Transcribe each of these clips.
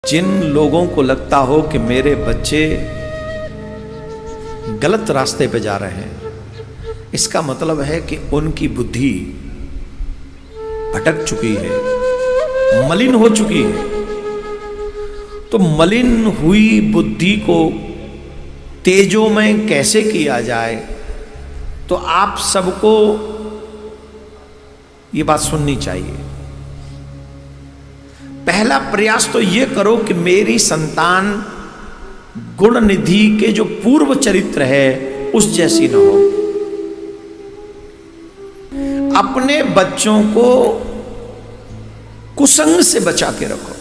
जिन लोगों को लगता हो कि मेरे बच्चे गलत रास्ते पे जा रहे हैं, इसका मतलब है कि उनकी बुद्धि भटक चुकी है, मलिन हो चुकी है। तो मलिन हुई बुद्धि को तेजोमय कैसे किया जाए, तो आप सबको ये बात सुननी चाहिए। पहला प्रयास तो ये करो कि मेरी संतान गुण निधि के जो पूर्व चरित्र है उस जैसी न हो। अपने बच्चों को कुसंग से बचा के रखो,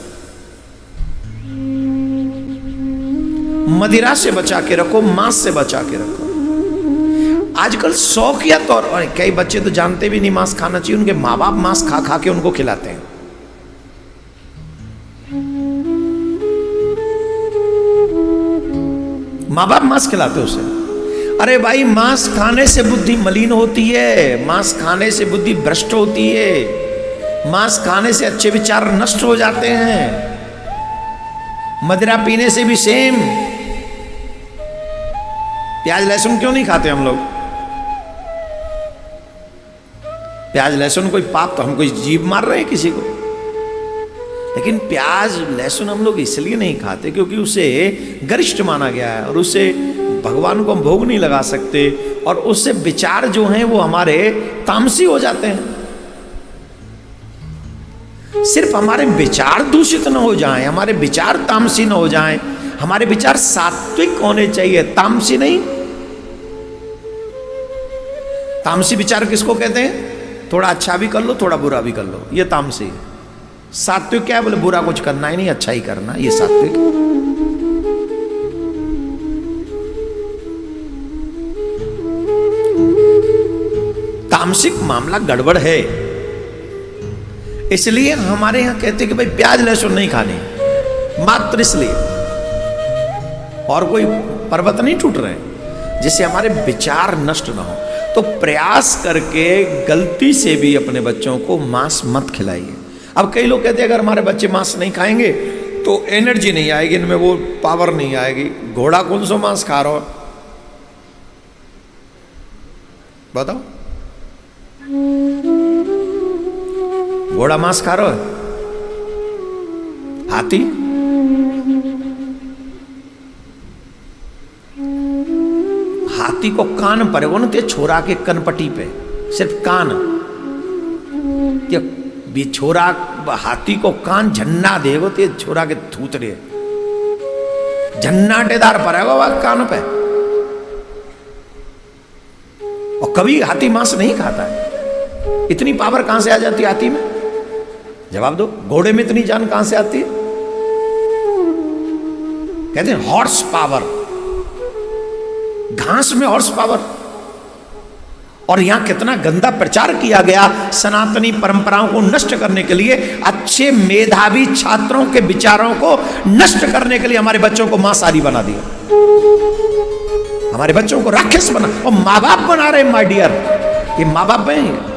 मदिरा से बचा के रखो, मांस से बचा के रखो। आजकल शौकिया तौर पर कई बच्चे तो जानते भी नहीं मांस खाना चाहिए, उनके माँ बाप मांस खा खा के उनको खिलाते हैं। माँ बाप मांस खिलाते उसे। अरे भाई, मांस खाने से बुद्धि मलिन होती है, मांस खाने से बुद्धि भ्रष्ट होती है, मांस खाने से अच्छे विचार नष्ट हो जाते हैं। मदिरा पीने से भी सेम। प्याज लहसुन क्यों नहीं खाते हम लोग? प्याज लहसुन कोई पाप तो हम कोई जीभ मार रहे हैं किसी को, लेकिन प्याज लहसुन हम लोग इसलिए नहीं खाते क्योंकि उसे गरिष्ठ माना गया है और उसे भगवान को हम भोग नहीं लगा सकते, और उससे विचार जो हैं वो हमारे तामसी हो जाते हैं। सिर्फ हमारे विचार दूषित न हो जाएं, हमारे विचार तामसी न हो जाएं, हमारे विचार सात्विक होने चाहिए, तामसी नहीं। तामसी विचार किसको कहते हैं? थोड़ा अच्छा भी कर लो, थोड़ा बुरा भी कर लो, ये तामसी। सात्विक क्या है? बोले बुरा कुछ करना ही नहीं, अच्छा ही करना, ये सात्विक। तामसिक मामला गड़बड़ है। इसलिए हमारे यहां कहते हैं कि भाई प्याज लहसुन नहीं खाने, मात्र इसलिए, और कोई पर्वत नहीं टूट रहे जिससे हमारे विचार नष्ट ना हो। तो प्रयास करके गलती से भी अपने बच्चों को मांस मत खिलाइए। अब कई लोग कहते हैं अगर हमारे बच्चे मांस नहीं खाएंगे तो एनर्जी नहीं आएगी, इनमें वो पावर नहीं आएगी। घोड़ा कौन सा मांस खा रहा हो बताओ? घोड़ा मांस खा रहा है? हाथी? हाथी को कान पर वो ना छोरा के कनपट्टी पे सिर्फ कान, ये छोरा हाथी को कान झन्ना देगो तो छोरा के थूतरे झन्नाटेदार पर है वह कान पे। और कभी हाथी मांस नहीं खाता है। इतनी पावर कहां से आ जाती है हाथी में? जवाब दो। घोड़े में इतनी जान कहां से आती है? कहते हैं हॉर्स पावर, घास में हॉर्स पावर। और यहां कितना गंदा प्रचार किया गया सनातनी परंपराओं को नष्ट करने के लिए, अच्छे मेधावी छात्रों के विचारों को नष्ट करने के लिए हमारे बच्चों को मांसाहारी बना दिया, हमारे बच्चों को राक्षस बना। और माँ बाप बना रहे माय डियर, ये माँ बाप हैं।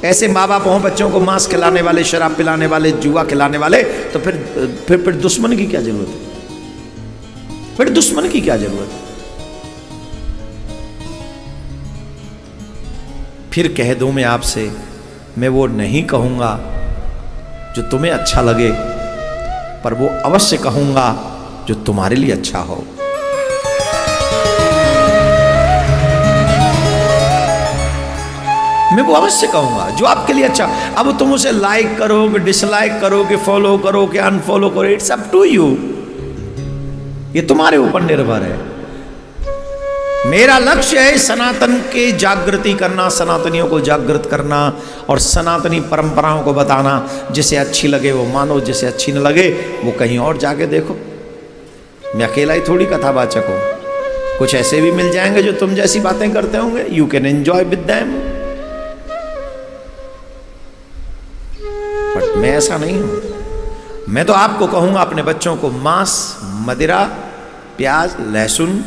ऐसे माँ बाप हों बच्चों को मांस खिलाने वाले, शराब पिलाने वाले, जुआ खिलाने वाले, तो फिर दुश्मन की क्या जरूरत है? फिर दुश्मन की क्या जरूरत है? फिर कह दूं मैं आपसे, मैं वो नहीं कहूंगा जो तुम्हें अच्छा लगे, पर वो अवश्य कहूंगा जो तुम्हारे लिए अच्छा हो। मैं वो अवश्य कहूंगा जो आपके लिए अच्छा। अब तुम उसे लाइक करो कि डिसलाइक करो कि फॉलो करो कि अनफॉलो करो, इट्स अप टू यू, ये तुम्हारे ऊपर निर्भर है। मेरा लक्ष्य है सनातन के जागृति करना, सनातनियों को जागृत करना और सनातनी परंपराओं को बताना। जिसे अच्छी लगे वो मानो, जिसे अच्छी न लगे वो कहीं और जाके देखो। मैं अकेला ही थोड़ी कथावाचक हूं, कुछ ऐसे भी मिल जाएंगे जो तुम जैसी बातें करते होंगे। You can enjoy with them, but मैं ऐसा नहीं हूं। मैं तो आपको कहूंगा अपने बच्चों को मांस, मदिरा, प्याज, लहसुन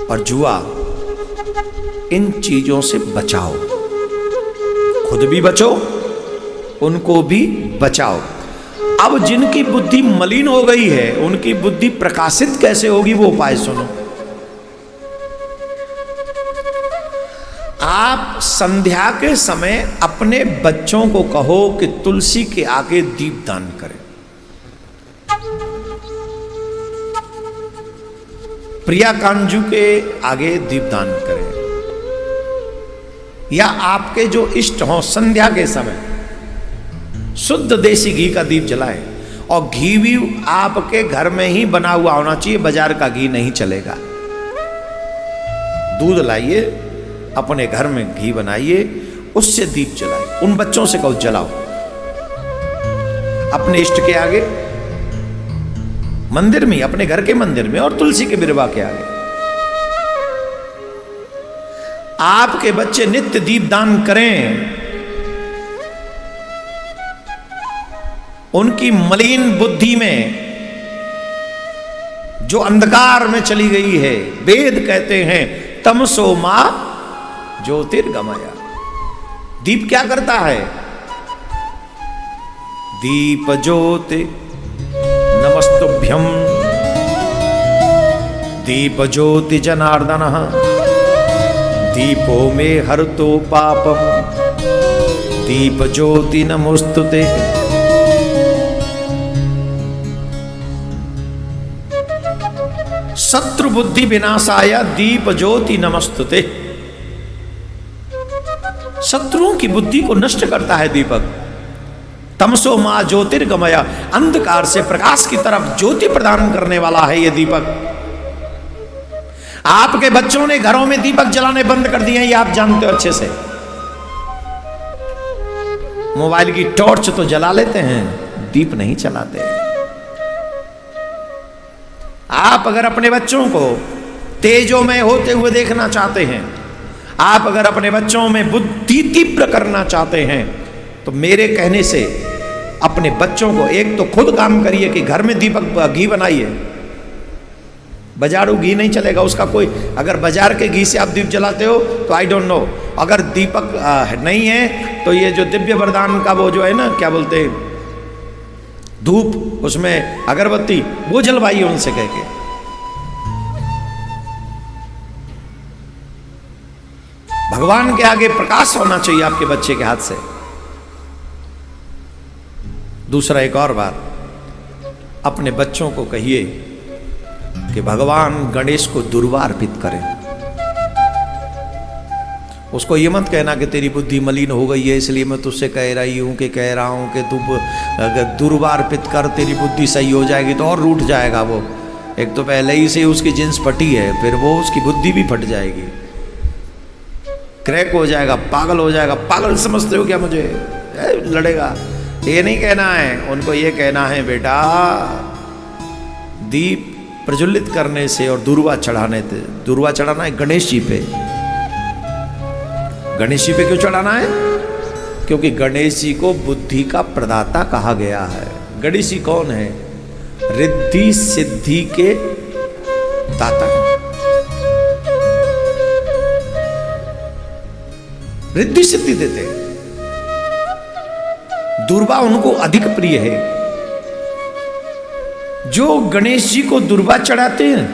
और जुआ, इन चीजों से बचाओ। खुद भी बचो, उनको भी बचाओ। अब जिनकी बुद्धि मलिन हो गई है उनकी बुद्धि प्रकाशित कैसे होगी, वो उपाय सुनो। आप संध्या के समय अपने बच्चों को कहो कि तुलसी के आगे दीप दान करें, प्रिया कांजू के आगे दीप दान करें, या आपके जो इष्ट हों संध्या के समय शुद्ध देसी घी का दीप जलाएं। और घी भी आपके घर में ही बना हुआ होना चाहिए, बाजार का घी नहीं चलेगा। दूध लाइए, अपने घर में घी बनाइए, उससे दीप जलाइए। उन बच्चों से कहो जलाओ अपने इष्ट के आगे, मंदिर में, अपने घर के मंदिर में और तुलसी के बिरवा के आगे। आपके बच्चे नित्य दीप दान करें, उनकी मलिन बुद्धि में जो अंधकार में चली गई है, वेद कहते हैं तमसो मां ज्योतिर्गमया। दीप क्या करता है? दीप ज्योति नमस्तुभ्यम, दीप ज्योति जनार्दन, दीपो में हरतो पापम, दीप ज्योति नमोस्तुते। शत्रु बुद्धि विनाशाय दीप ज्योति नमस्तुते। शत्रुओं की बुद्धि को नष्ट करता है दीपक। तमसो मां ज्योतिर्गमय, अंधकार से प्रकाश की तरफ ज्योति प्रदान करने वाला है ये दीपक। आपके बच्चों ने घरों में दीपक जलाने बंद कर दिए हैं, ये आप जानते हो अच्छे से। मोबाइल की टॉर्च तो जला लेते हैं, दीप नहीं जलाते। आप अगर अपने बच्चों को तेजोमय होते हुए देखना चाहते हैं, आप अगर अपने बच्चों में बुद्धि तीव्र करना चाहते हैं, तो मेरे कहने से अपने बच्चों को एक तो खुद काम करिए कि घर में दीपक घी बनाइए। बाजारू घी नहीं चलेगा उसका कोई। अगर बाजार के घी से आप दीप जलाते हो तो आई डोंट नो। अगर दीपक नहीं है तो ये जो दिव्य वरदान का वो जो है ना, क्या बोलते हैं, धूप, उसमें अगरबत्ती, वो जलवाइए उनसे कह के। भगवान के आगे प्रकाश होना चाहिए आपके बच्चे के हाथ से। दूसरा एक और बात, अपने बच्चों को कहिए कि भगवान गणेश को दुर्वा अर्पित करें। उसको ये मत कहना कि तेरी बुद्धि मलिन हो गई है इसलिए मैं तुझसे कह रहा हूं कि तू अगर दुर्वा अर्पित कर, तेरी बुद्धि सही हो जाएगी। तो और रूठ जाएगा वो। एक तो पहले ही से उसकी जिन्स फटी है, फिर वो उसकी बुद्धि भी फट जाएगी, क्रैक हो जाएगा, पागल हो जाएगा। पागल समझते हो क्या मुझे? लड़ेगा। ये नहीं कहना है उनको, ये कहना है बेटा दीप प्रज्वलित करने से और दुर्वा चढ़ाने से। दुर्वा चढ़ाना है गणेश जी पे। गणेश जी पे क्यों चढ़ाना है? क्योंकि गणेश जी को बुद्धि का प्रदाता कहा गया है। गणेश जी कौन है? रिद्धि सिद्धि के दाता, रिद्धि सिद्धि देते हैं। दुर्वा उनको अधिक प्रिय है। जो गणेश जी को दुर्वा चढ़ाते हैं,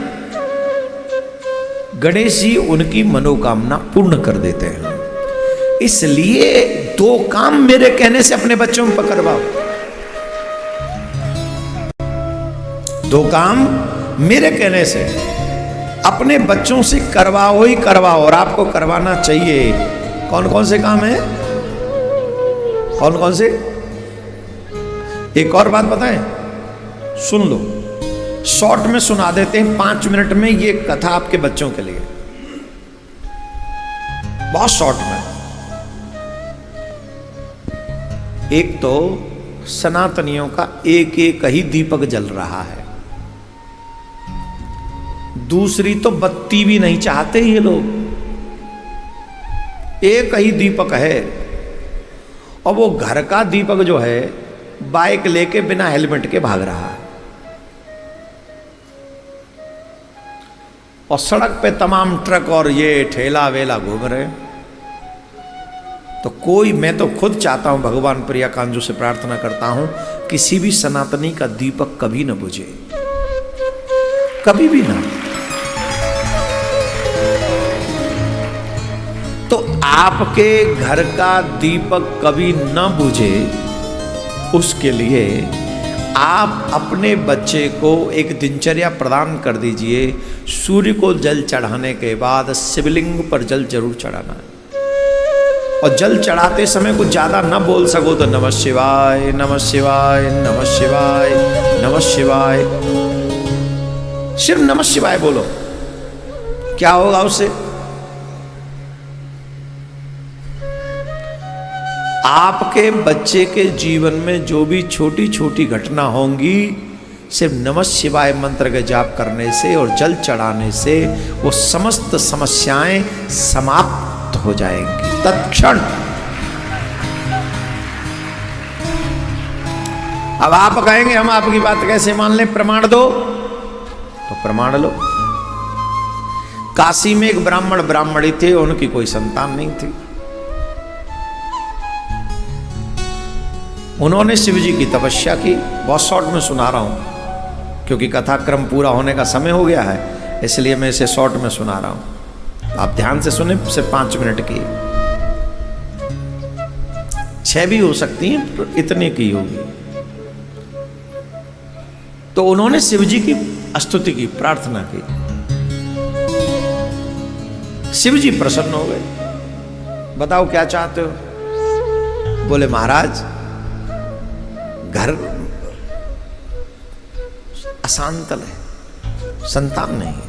गणेश जी उनकी मनोकामना पूर्ण कर देते हैं। इसलिए दो काम मेरे कहने से अपने बच्चों में पकड़वाओ। दो काम मेरे कहने से अपने बच्चों से करवाओ ही करवाओ, और आपको करवाना चाहिए। कौन कौन से काम है? कौन कौन से? एक और बात बताएं, सुन लो, शॉर्ट में सुना देते हैं 5 मिनट में ये कथा आपके बच्चों के लिए, बहुत शॉर्ट में। एक तो सनातनियों का एक एक ही दीपक जल रहा है। दूसरी तो बत्ती भी नहीं चाहते ये लोग, एक ही दीपक है। और वो घर का दीपक जो है बाइक लेके बिना हेलमेट के भाग रहा है, और सड़क पे तमाम ट्रक और ये ठेला वेला घूम रहे हैं। तो कोई, मैं तो खुद चाहता हूं, भगवान प्रिया कांजू से प्रार्थना करता हूं किसी भी सनातनी का दीपक कभी न बुझे, कभी भी ना। तो आपके घर का दीपक कभी न बुझे, उसके लिए आप अपने बच्चे को एक दिनचर्या प्रदान कर दीजिए। सूर्य को जल चढ़ाने के बाद शिवलिंग पर जल जरूर चढ़ाना है, और जल चढ़ाते समय कुछ ज्यादा न बोल सको तो नमः शिवाय नमः शिवाय नमः शिवाय नमः शिवाय, सिर्फ नमः शिवाय बोलो। क्या होगा उससे? आपके बच्चे के जीवन में जो भी छोटी छोटी घटना होंगी, सिर्फ नमः शिवाय मंत्र के जाप करने से और जल चढ़ाने से वो समस्त समस्याएं समाप्त हो जाएंगी तत्क्षण। अब आप कहेंगे हम आपकी बात कैसे मान लें, प्रमाण दो, तो प्रमाण लो। काशी में एक ब्राह्मणी थे, उनकी कोई संतान नहीं थी। उन्होंने शिव जी की तपस्या की। बहुत शॉर्ट में सुना रहा हूं क्योंकि कथाक्रम पूरा होने का समय हो गया है, इसलिए मैं इसे शॉर्ट में सुना रहा हूं। आप ध्यान से सुने, सिर्फ 5 मिनट की, 6 भी हो सकती हैं, इतने की होगी। तो उन्होंने शिव जी की स्तुति की, प्रार्थना की। शिव जी प्रसन्न हो गए। बताओ क्या चाहते हो? बोले महाराज घर अशांतल है, संतान नहीं है।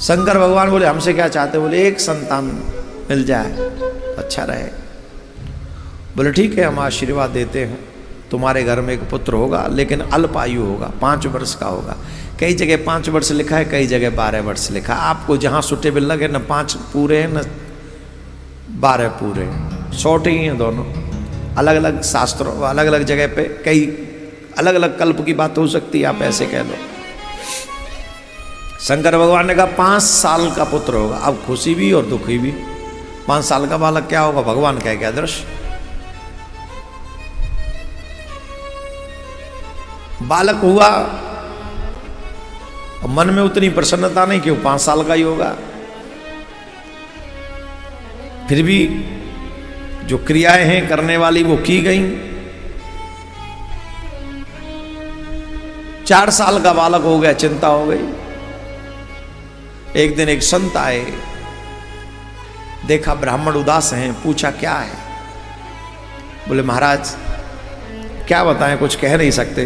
शंकर भगवान बोले हमसे क्या चाहते? बोले एक संतान मिल जाए अच्छा रहे। बोले ठीक है, हम आशीर्वाद देते हैं, तुम्हारे घर में एक पुत्र होगा, लेकिन अल्पायु होगा, 5 वर्ष का होगा। कई जगह 5 वर्ष लिखा है, कई जगह 12 वर्ष लिखा है। आपको जहां सुटेबल लगे, न 5 पूरे हैं न 12 पूरे हैं, शॉर्ट ही हैं दोनों। अलग अलग शास्त्रों, अलग अलग जगह पे कई अलग अलग कल्प की बात हो सकती है, आप ऐसे कह लो। शंकर भगवान ने कहा 5 साल का पुत्र होगा। अब खुशी भी और दुखी भी। 5 साल का बालक क्या होगा? भगवान कह गया दृश्य। बालक हुआ, मन में उतनी प्रसन्नता नहीं कि वो 5 साल का ही होगा। फिर भी जो क्रियाएं हैं करने वाली वो की गई। 4 साल का बालक हो गया, चिंता हो गई। एक दिन एक संत आए, देखा ब्राह्मण उदास हैं, पूछा क्या है? बोले महाराज क्या बताएं, कुछ कह नहीं सकते।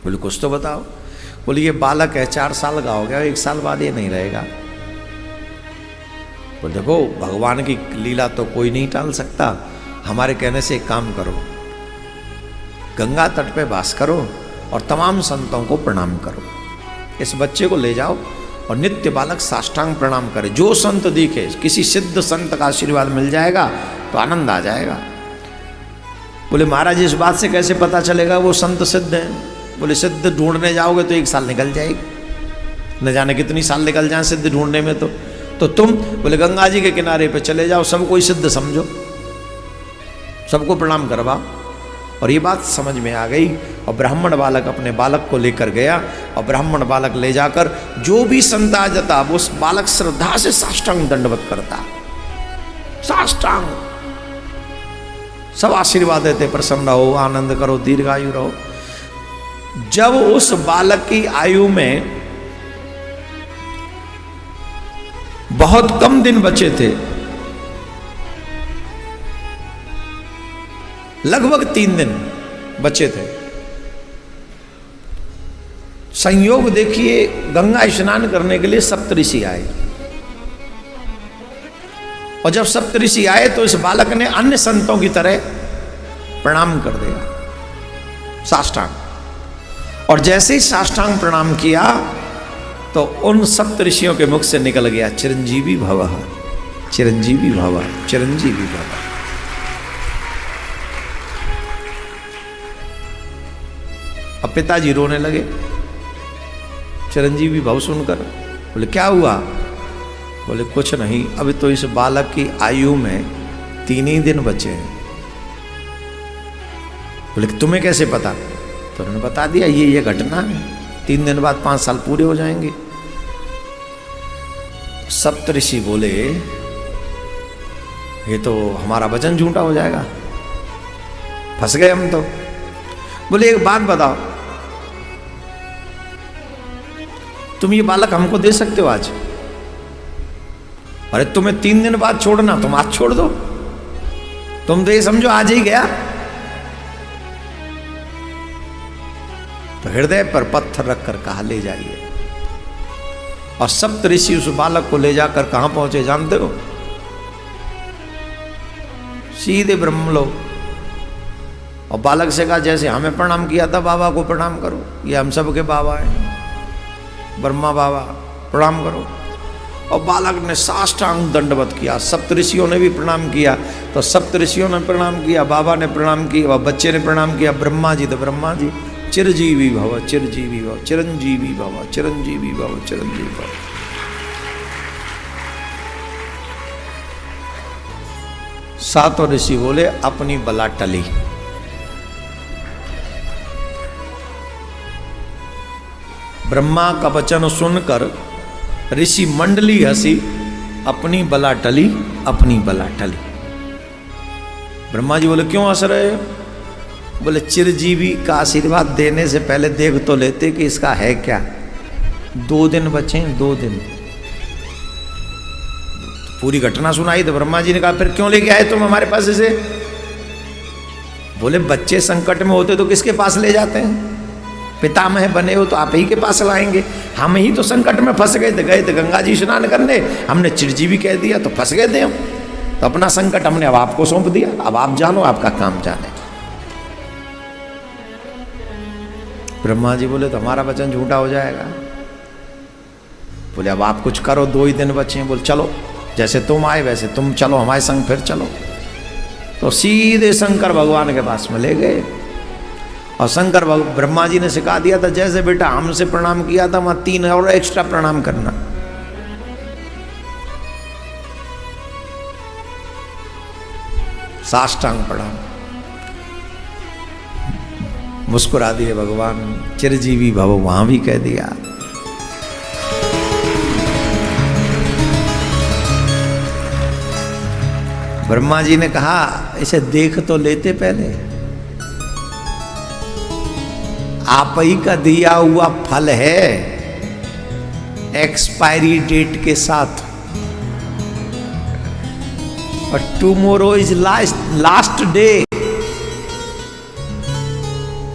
बोले कुछ तो बताओ। बोले ये बालक है, 4 साल का हो गया, 1 साल बाद ये नहीं रहेगा। बोले देखो भगवान की लीला तो कोई नहीं टाल सकता, हमारे कहने से एक काम करो, गंगा तट पे वास करो और तमाम संतों को प्रणाम करो। इस बच्चे को ले जाओ और नित्य बालक साष्टांग प्रणाम करे। जो संत दिखे, किसी सिद्ध संत का आशीर्वाद मिल जाएगा तो आनंद आ जाएगा। बोले महाराज इस बात से कैसे पता चलेगा वो संत सिद्ध हैं? बोले सिद्ध ढूंढने जाओगे तो 1 साल निकल जाएगी, न जाने कितनी साल निकल जाए सिद्ध ढूंढने में। तो तुम बोले गंगा जी के किनारे पे चले जाओ, सबको ही सिद्ध समझो, सबको प्रणाम करवाओ। और ये बात समझ में आ गई। और ब्राह्मण बालक अपने बालक को लेकर गया, और ब्राह्मण बालक ले जाकर जो भी संत आ जाता वो उस बालक श्रद्धा से साष्टांग दंडवत करता, साष्टांग। सब आशीर्वाद देते, प्रसन्न रहो, आनंद करो, दीर्घायु रहो। जब उस बालक की आयु में बहुत कम दिन बचे थे, लगभग 3 दिन बचे थे, संयोग देखिए गंगा स्नान करने के लिए सप्तऋषि आए। और जब सप्तऋषि आए तो इस बालक ने अन्य संतों की तरह प्रणाम कर दिया, साष्टांग। और जैसे ही साष्टांग प्रणाम किया तो उन सप्तऋषियों के मुख से निकल गया चिरंजीवी भवः, चिरंजीवी भवः, चिरंजीवी भवः। अब पिताजी रोने लगे चिरंजीवी भव सुनकर। बोले क्या हुआ? बोले कुछ नहीं, अभी तो इस बालक की आयु में 3 ही दिन बचे हैं। बोले तुम्हें कैसे पता? तो उन्होंने बता दिया ये घटना है, 3 दिन बाद 5 साल पूरे हो जाएंगे। सप्तऋषि बोले ये तो हमारा वचन झूठा हो जाएगा, फंस गए हम तो। बोले एक बात बताओ, तुम ये बालक हमको दे सकते हो आज? अरे तुम्हें 3 दिन बाद छोड़ना, तुम आज छोड़ दो, तुम तो ये समझो आज ही गया। तो हृदय पर पत्थर रखकर कहा ले जाइए। और सप्तऋषि उस बालक को ले जाकर कहां पहुंचे जानते हो? सीधे ब्रह्मलोक। और बालक से कहा जैसे हमें प्रणाम किया था बाबा को प्रणाम करो, ये हम सब के बाबा हैं, ब्रह्मा बाबा, प्रणाम करो। और बालक ने साष्टांग दंडवत किया। सप्तऋषियों ने भी प्रणाम किया। तो सप्तऋषियों ने प्रणाम किया, बाबा ने प्रणाम किया, और बच्चे ने प्रणाम किया। ब्रह्मा जी तो ब्रह्मा जी, चिरजीवी भव चिरजीवी भव, चिरंजीवी भव चिरंजीवी भव चिरंजीवी भव। सातों ऋषि बोले अपनी बला टली। ब्रह्मा का वचन सुनकर ऋषि मंडली हंसी, अपनी बला टली, अपनी बला टली। ब्रह्मा जी बोले क्यों हंस रहे हो? बोले चिरजीवी का आशीर्वाद देने से पहले देख तो लेते कि इसका है क्या। 2 दिन बचे, 2 दिन। पूरी घटना सुनाई तो ब्रह्मा जी ने कहा फिर क्यों लेके आए तुम हमारे पास इसे? बोले बच्चे संकट में होते तो किसके पास ले जाते हैं? पितामह बने हो तो आप ही के पास लाएंगे। हम ही तो संकट में फंस गए थे, गए थे गंगा जी स्नान करने, हमने चिरजीवी कह दिया तो फंस गए थे हम। तो अपना संकट हमने अब आपको सौंप दिया, अब आप जानो, आपका काम जाने। ब्रह्मा जी बोले तो हमारा वचन झूठा हो जाएगा। बोले अब आप कुछ करो, 2 ही दिन बचे हैं। बोले चलो, जैसे तुम आए वैसे तुम चलो हमारे संग, फिर चलो। तो सीधे शंकर भगवान के पास में ले गए। और शंकर ब्रह्मा जी ने सिखा दिया था जैसे बेटा हमसे प्रणाम किया था वहां 3 और एक्स्ट्रा प्रणाम करना। साष्टांग प्रणाम। मुस्कुरा दिए भगवान, चिरजीवी भव वहां भी कह दिया। ब्रह्मा जी ने कहा इसे देख तो लेते पहले, आप ही का दिया हुआ फल है एक्सपायरी डेट के साथ। और tomorrow is last day.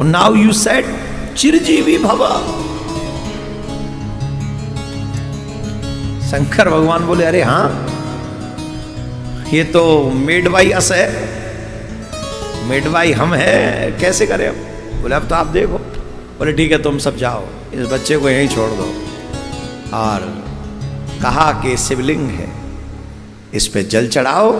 Now you said चिरजीवी भव। शंकर भगवान बोले अरे हाँ, ये तो मेड बाई अस है, मेड बाई हम है, कैसे करें अब? बोले अब तो आप देखो। बोले ठीक है तुम सब जाओ, इस बच्चे को यहीं छोड़ दो। और कहा कि शिवलिंग है, इस पे जल चढ़ाओ,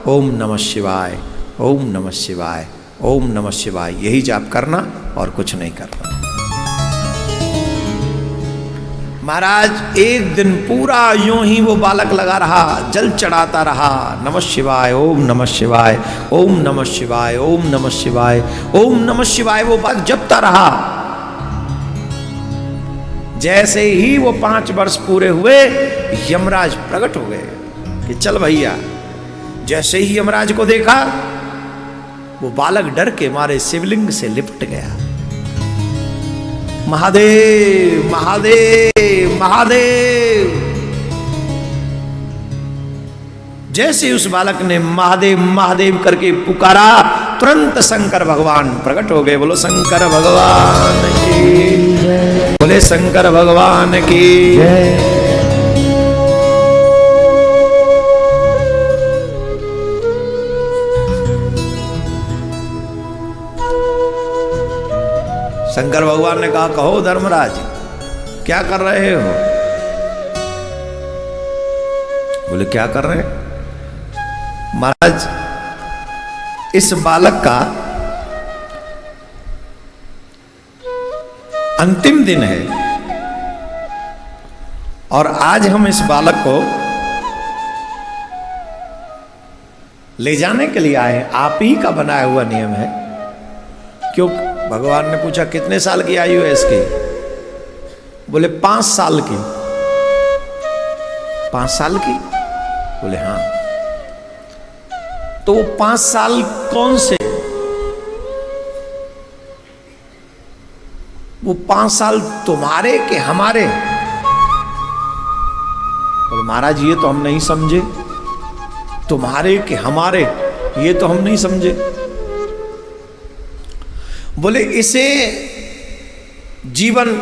ओम नमः शिवाय, ओम नमः शिवाय, ओम नमः शिवाय, यही जाप करना और कुछ नहीं करना। महाराज एक दिन पूरा यूं ही वो बालक लगा रहा, जल चढ़ाता रहा, नमः शिवाय, ओम नमः शिवाय, ओम नमः शिवाय, ओम नमः शिवाय, ओम नमः शिवाय, वो बात जपता रहा। जैसे ही वो 5 वर्ष पूरे हुए, यमराज प्रकट हो गए कि चल भैया। जैसे ही यमराज को देखा, वो बालक डर के मारे शिवलिंग से लिपट गया। महादेव महादेव महादेव। जैसे उस बालक ने महादेव महादेव करके पुकारा, तुरंत शंकर भगवान प्रकट हो गए। बोलो शंकर भगवान की जय, बोले शंकर भगवान की जय। शंकर भगवान ने कहा कहो धर्मराज क्या कर रहे हो? बोले क्या कर रहे हैं? महाराज इस बालक का अंतिम दिन है और आज हम इस बालक को ले जाने के लिए आए। आप ही का बनाया हुआ नियम है। क्यों? भगवान ने पूछा कितने साल की आयु है इसकी? बोले 5 साल की। 5 साल की? बोले हाँ। तो वो 5 साल कौन से? वो 5 साल तुम्हारे के हमारे? बोले महाराज ये तो हम नहीं समझे। तुम्हारे के हमारे ये तो हम नहीं समझे। बोले इसे जीवन